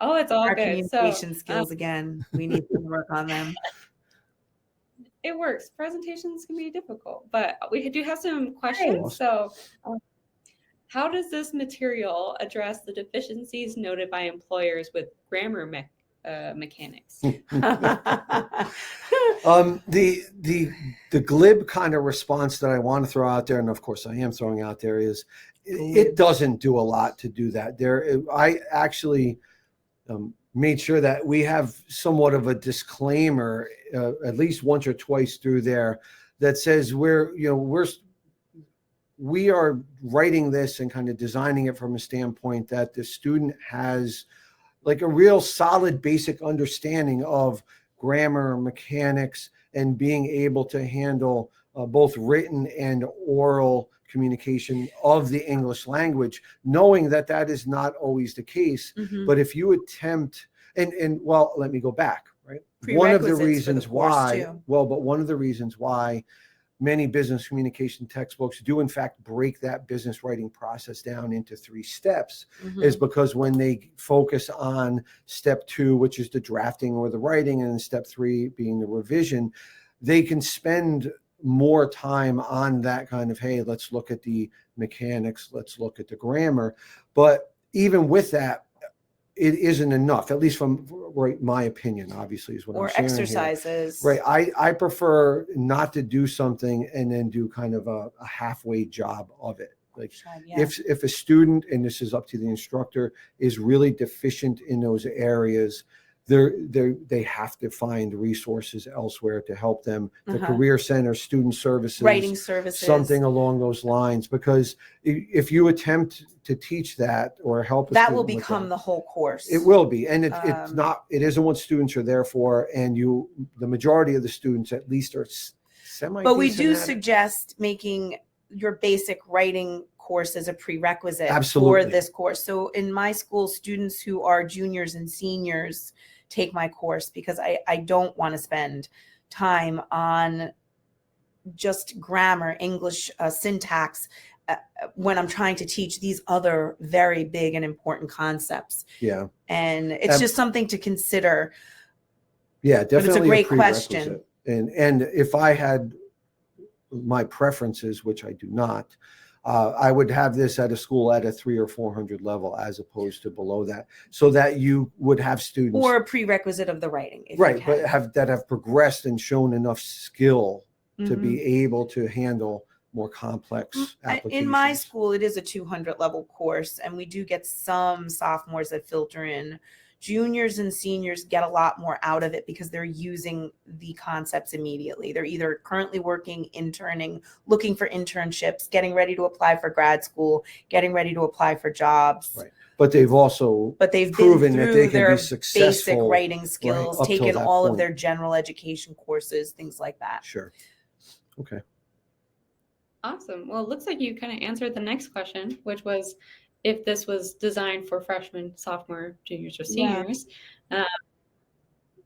Oh, it's all our good. Communication skills again. We need to work on them. It works. Presentations can be difficult, but we do have some questions. So, how does this material address the deficiencies noted by employers with grammar mechanics? The glib kind of response that I want to throw out there, and of course I am throwing out there, is it doesn't do a lot to do that. I actually made sure that we have somewhat of a disclaimer, at least once or twice through there, that says we are writing this and kind of designing it from a standpoint that the student has like a real solid basic understanding of grammar, mechanics, and being able to handle both written and oral communication of the English language, knowing that that is not always the case. Mhm. But if you attempt, and well, let me go back, right? One of the Prerequisites for the reasons course, why, too. well, but one of the reasons why many business communication textbooks do in fact break that business writing process down into 3 steps Mhm. is because when they focus on step 2, which is the drafting or the writing, and then step 3 being the revision, they can spend more time on that kind of, hey, let's look at the mechanics, let's look at the grammar. But even with that, it isn't enough, at least from my opinion, obviously, is what Or I'm sharing exercises. here. Right. I prefer not to do something and then do kind of a halfway job of it. Like Yeah. if a student, and this is up to the instructor, is really deficient in those areas, they have to find resources elsewhere to help them. The Career Center, Student Services, Writing services, something along those lines. Because if you attempt to teach that or help a that student will with become that, the whole course. it will be, and it's not. It isn't what students are there for, and the majority of the students at least are semi. But we do suggest making your basic writing course as a prerequisite Absolutely. for this course. So in my school, students who are juniors and seniors take my course because I don't want to spend time on just grammar, English syntax, when I'm trying to teach these other very big and important concepts. Yeah. And it's just something to consider. Yeah, definitely. But it's a great question. And if I had my preferences, which I do not, I would have this at a school at a 300 or 400 level as opposed to below that, so that you would have students, or a prerequisite of the writing, if right, you can. but have progressed and shown enough skill to Mhm. be able to handle more complex applications. In my school, it is a 200 level course, and we do get some sophomores that filter in. Juniors and seniors get a lot more out of it because they're using the concepts immediately. They're either currently working, interning, looking for internships, getting ready to apply for grad school, getting ready to apply for jobs. Right. But they've also But proven been that through they can their be successful, basic writing skills, up till taken that all point. of their general education courses, things like that. Sure. Okay. Awesome. Well, it looks like you kind of answered the next question, which was if this was designed for freshmen, sophomore, juniors, or seniors.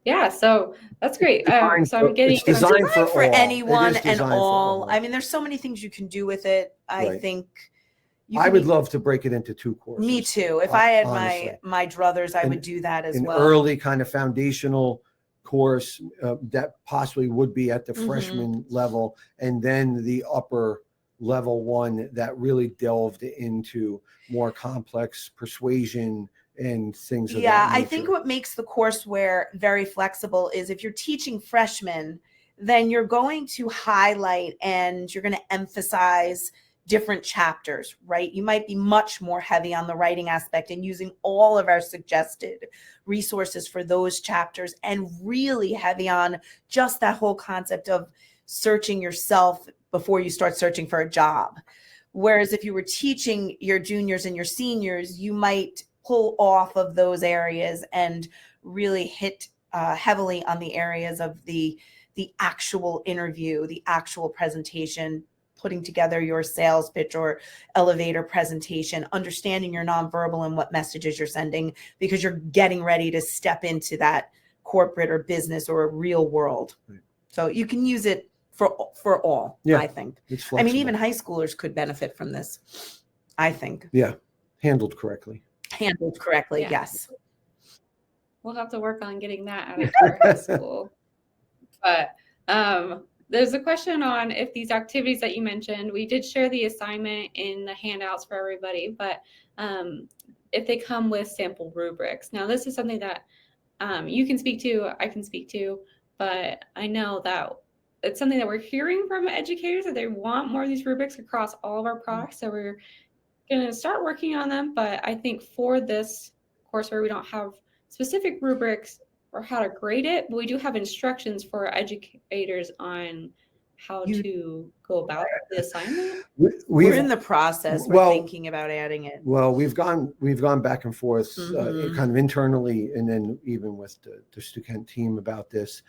Yeah, so that's great. So I'm getting it's designed for all. anyone It is and designed for all. I mean, there's so many things you can do with it. I Right. think I would love to break it into 2 courses. Me too. If I had honestly. my druthers, I would do that as An well. early kind of foundational course that possibly would be at the freshman level, and then the upper level one that really delved into more complex persuasion and things of that nature. I think what makes the courseware very flexible is if you're teaching freshmen, then you're going to highlight and you're going to emphasize different chapters, right? You might be much more heavy on the writing aspect and using all of our suggested resources for those chapters, and really heavy on just that whole concept of searching yourself before you start searching for a job. Whereas if you were teaching your juniors and your seniors, you might pull off of those areas and really hit heavily on the areas of the actual interview, the actual presentation, putting together your sales pitch or elevator presentation, understanding your nonverbal and what messages you're sending, because you're getting ready to step into that corporate or business or a real world. Right. So you can use it for all, Yeah, I think. it's flexible. I mean, even high schoolers could benefit from this, I think. Yeah, handled correctly. Handled correctly, Yeah. yes. We'll have to work on getting that added to our high school. But there's a question on if these activities that you mentioned, we did share the assignment in the handouts for everybody, but if they come with sample rubrics. Now, this is something that you can speak to, I can speak to, but I know that it's something that we're hearing from educators that they want more of these rubrics across all of our products. So we're going to start working on them. But I think for this course where we don't have specific rubrics or how to grade it, but we do have instructions for educators on how to go about the assignment? We're in the process. We're well, thinking about adding it. Well, we've gone back and forth kind of internally, and then even with the student team about this.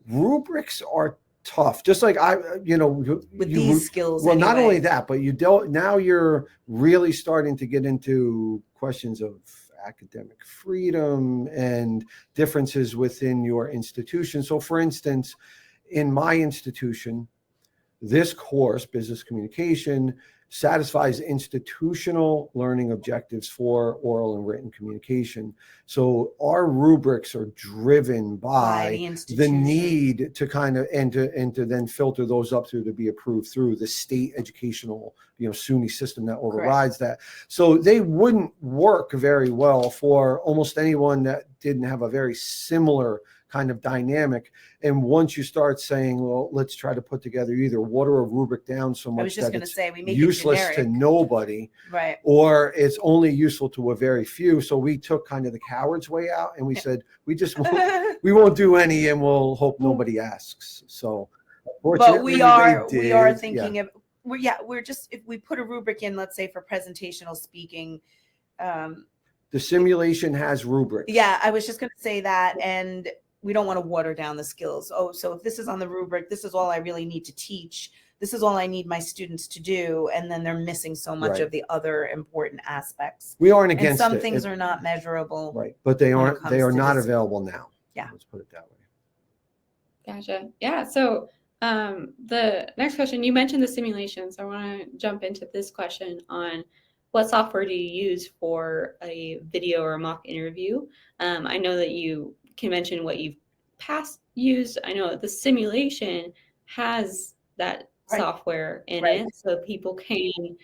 Rubrics are tough, just like with these skills. Well, anyway. not only that, but now you're really starting to get into questions of academic freedom and differences within your institution. So, for instance, in my institution, this course, business communication, satisfies institutional learning objectives for oral and written communication. So our rubrics are driven by the need to kind of and to then filter those up through to be approved through the state educational, SUNY system that overrides that. So they wouldn't work very well for almost anyone that didn't have a very similar kind of dynamic. And once you start saying, well, let's try to put together either water a rubric down so much that it's useless to nobody, right, or it's only useful to a very few. So we took kind of the coward's way out, and we said, we won't do any, and we'll hope nobody asks. So but we are thinking of, we're just, if we put a rubric in, let's say for presentational speaking, the simulation has rubrics. Yeah, I was just going to say that, and we don't want to water down the skills. Oh, so if this is on the rubric, this is all I really need to teach. This is all I need my students to do. And then they're missing so much of the other important aspects. We aren't against it. Some things are not measurable. Right. But they are not available now. Yeah. Let's put it that way. Gotcha. Yeah. So the next question, you mentioned the simulation. So I want to jump into this question on what software do you use for a video or a mock interview? I know that you can mention what you've past used. I know the simulation has that software in it, so people can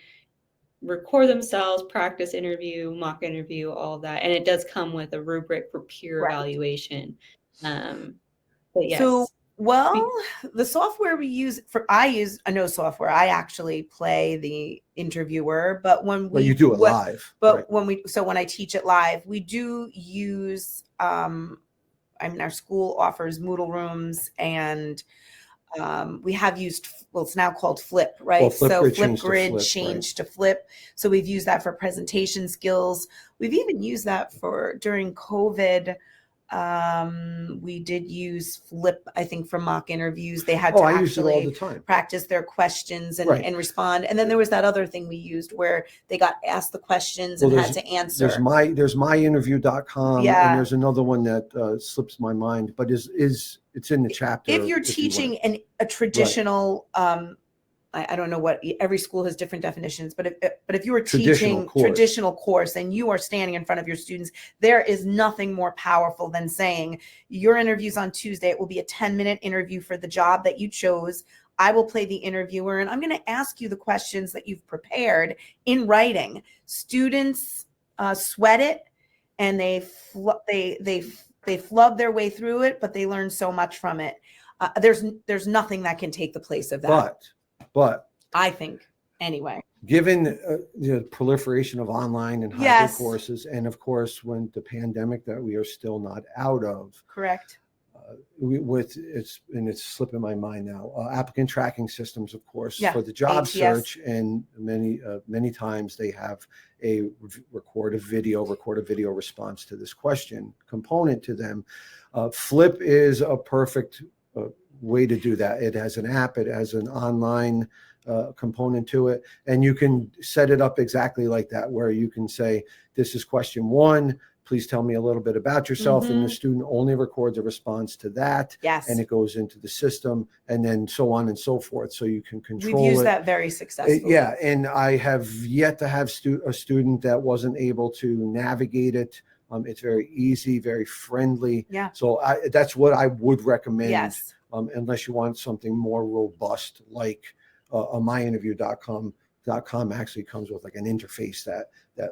record themselves, practice interview, mock interview, all of that. And it does come with a rubric for peer evaluation. But yes. So, well, the software we use I use no software. I actually play the interviewer, but when you do it live. But when I teach it live, we do use our school offers Moodle rooms, and we have used, it's now called Flip, right? Well, Flipgrid changed to Flip. So we've used that for presentation skills. We've even used that during COVID. We did use Flip, I think, for mock interviews. They had to actually all the time. Practice their questions and respond. And then there was that other thing we used where they got asked the questions and had to answer. There's myinterview.com, and there's another one that slips my mind, but it's in the chapter. If you're teaching a traditional, I don't know what, every school has different definitions, but if you are teaching traditional course and you are standing in front of your students, there is nothing more powerful than saying your interview's on Tuesday. It will be a 10-minute interview for the job that you chose. I will play the interviewer, and I'm going to ask you the questions that you've prepared in writing. Students sweat it, and they flub their way through it, but they learn so much from it. There's nothing that can take the place of that. But I think, anyway, given the proliferation of online and hybrid courses, and of course, when the pandemic that we are still not out of, correct. It's slipping my mind now. Applicant tracking systems, of course, for the job search, and many times they have a record a video response to this question component to them. Flip is a perfect way to do that. It has an app, it has an online component to it, and you can set it up exactly like that, where you can say, this is question 1, please tell me a little bit about yourself, and the student only records a response to that, and it goes into the system, and then so on and so forth, so you can control it. We've used that very successfully. And I have yet to have a student that wasn't able to navigate it. It's very easy, very friendly. So that's what I would recommend. Unless you want something more robust, like a myinterview.com actually comes with like an interface that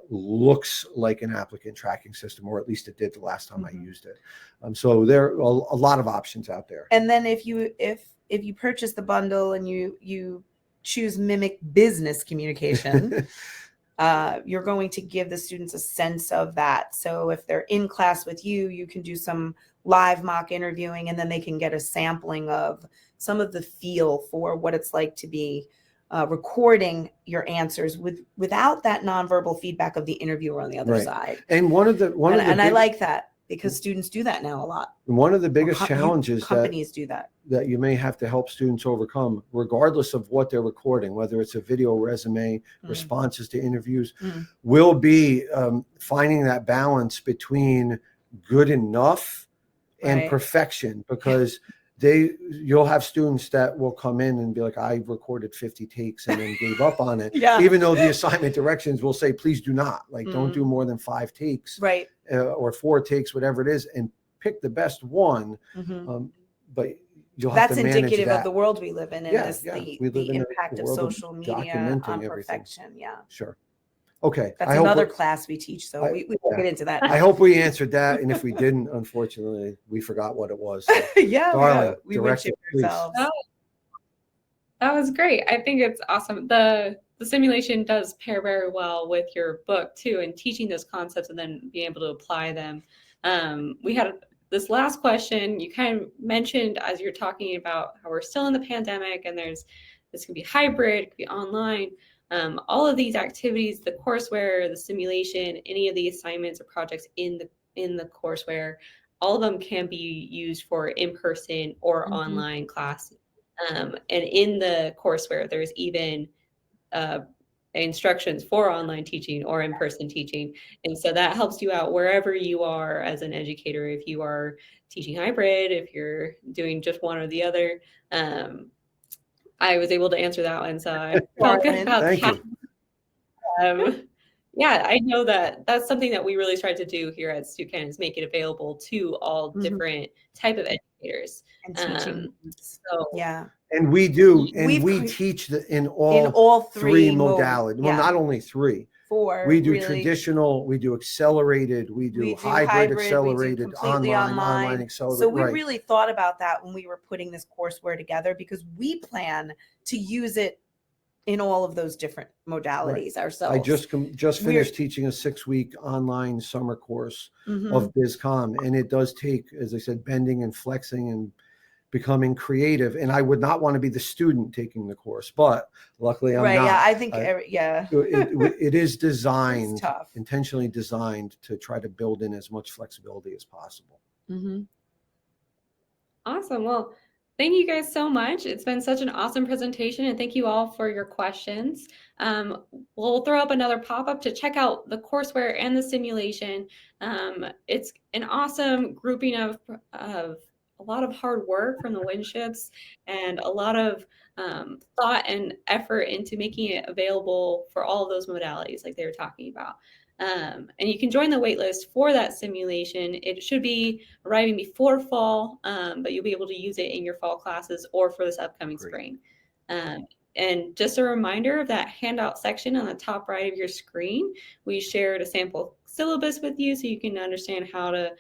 looks like an applicant tracking system, or at least it did the last time I used it. So there are a lot of options out there. And then if you purchase the bundle and you choose Mimic Business Communication, you're going to give the students a sense of that. So if they're in class with you, you can do some live mock interviewing, and then they can get a sampling of some of the feel for what it's like to be recording your answers without that nonverbal feedback of the interviewer on the other Right. side. And I like that, because students do that now a lot. one of the biggest challenges companies do that you may have to help students overcome, regardless of what they're recording, whether it's a video resume, responses to interviews, will be finding that balance between good enough and perfection, because you'll have students that will come in and be like, I recorded 50 takes and then gave up on it. Even though the assignment directions will say, please do not, like, don't do more than 5 takes, or 4 takes, whatever it is, and pick the best one. But you'll have to manage indicative that. of the world we live in, and the impact of social media documenting on everything. perfection. Sure. Okay. That's another class we teach, so we won't get into that now. I hope we answered that, and if we didn't, unfortunately, we forgot what it was. So, Darling, we Winship ourselves. That was great. I think it's awesome. The simulation does pair very well with your book too, and teaching those concepts and then being able to apply them. We had this last question. You kind of mentioned as you're talking about how we're still in the pandemic, and this can be hybrid, it could be online. All of these activities, the courseware, the simulation, any of the assignments or projects in the courseware, all of them can be used for in-person or online class. And in the courseware, there's even instructions for online teaching or in-person teaching. And so that helps you out wherever you are as an educator. If you are teaching hybrid, if you're doing just one or the other, I was able to answer that one, so I felt good about that. Yeah, I know that's something that we really tried to do here at Stucan, is make it available to all different type of educators. And teaching. And we do, and we teach in all 3 modalities. Well, not only 3. 4. We do traditional, we do accelerated, we do hybrid, accelerated, online accelerated. So we really thought about that when we were putting this courseware together, because we plan to use it in all of those different modalities ourselves. I just finished teaching a 6-week online summer course of BizCom, and it does take, as I said, bending and flexing and becoming creative. And I would not want to be the student taking the course, but luckily I'm not. I think it is designed, it's tough. Intentionally designed to try to build in as much flexibility as possible. Awesome. Well, thank you guys so much. It's been such an awesome presentation, and thank you all for your questions. We'll throw up another pop-up to check out the courseware and the simulation. It's an awesome grouping of a lot of hard work from the Winships, and a lot of thought and effort into making it available for all of those modalities like they were talking about. And you can join the waitlist for that simulation. It should be arriving before fall, but you'll be able to use it in your fall classes or for this upcoming spring. And just a reminder of that handout section on the top right of your screen, we shared a sample syllabus with you so you can understand how to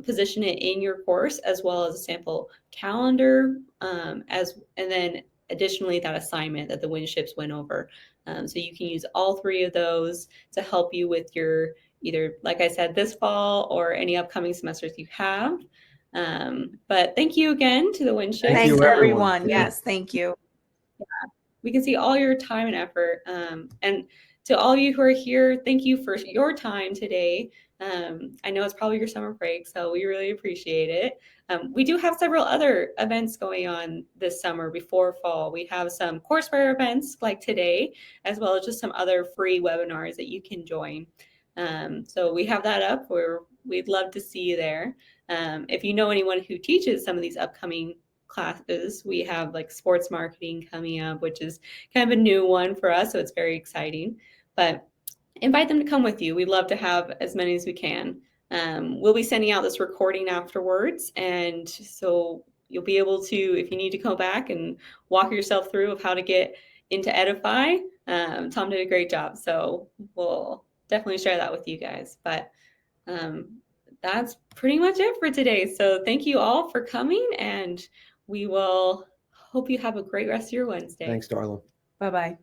position it in your course, as well as a sample calendar, and then additionally that assignment that the Winships went over. So you can use all 3 of those to help you with your, either, like I said, this fall or any upcoming semesters you have. But thank you again to the Winships. Thanks everyone. Yes, thank you. We can see all your time and effort. And to all of you who are here, thank you for your time today. I know it's probably your summer break, so we really appreciate it. We do have several other events going on this summer before fall. We have some courseware events like today, as well as just some other free webinars that you can join. So we have that up where we'd love to see you there. If you know anyone who teaches some of these upcoming classes, we have like sports marketing coming up, which is kind of a new one for us, so it's very exciting. But invite them to come with you. We'd love to have as many as we can. We'll be sending out this recording afterwards, and so you'll be able to, if you need to go back and walk yourself through of how to get into Edify. Tom did a great job, so we'll definitely share that with you guys. But that's pretty much it for today. So thank you all for coming, and we will hope you have a great rest of your Wednesday. Thanks, darling. Bye-bye.